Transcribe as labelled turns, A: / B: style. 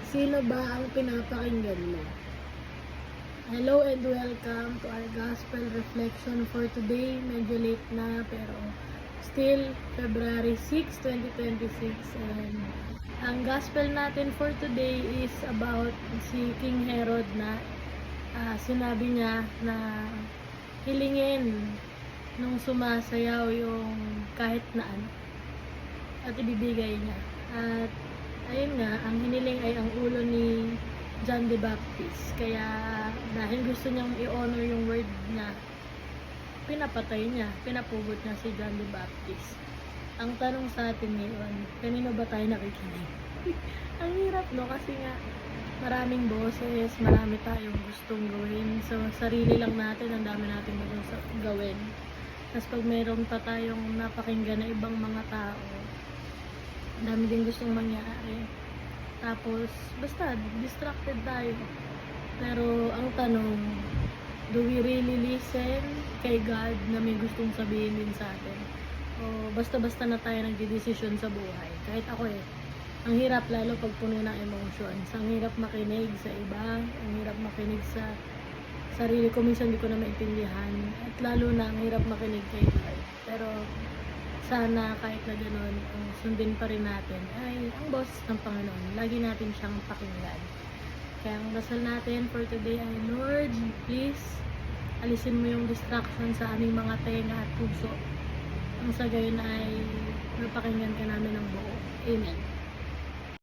A: Sino ba ang pinapakinggan mo? Hello and welcome to our gospel reflection for today. Medyo late na pero still February 6, 2026, and ang gospel natin for today is about si King Herod na sinabi niya na hilingin nung sumasayaw yung kahit na ano at ibibigay niya. At ayun nga, ang hiniling ay ang ulo ni John the Baptist. Kaya dahil gusto niyang i-honor yung word niya, pinapatay niya, pinapugot niya si John the Baptist. Ang tanong sa atin ngayon, kanino ba tayo nakikinig? Ang hirap, no? Kasi nga maraming boses, marami tayong gustong gawin. So sarili lang natin, ang dami natin gawin. Tapos pag mayroon pa tayong napakinggan na ibang mga tao, ang dami din gustong mangyari. Tapos, basta, distracted tayo. Pero, ang tanong, do we really listen kay God na may gustong sabihin din sa atin? O basta-basta na tayo nagdidesisyon sa buhay? Kahit ako ang hirap lalo pag puno ng emotions. Ang hirap makinig sa iba, ang hirap makinig sa sarili ko. Minsan hindi ko na maintindihan. At lalo na, ang hirap makinig kay God. Pero, sana kahit na gano'n, ang sundin pa rin natin ay ang boses ng Panginoon. Lagi natin siyang pakinggan. Kaya ang dasal natin for today ay, Lord, please, alisin mo yung distraction sa aming mga tenga at puso. Ang sa gayon ay napakinggan ka namin ng buo. Amen.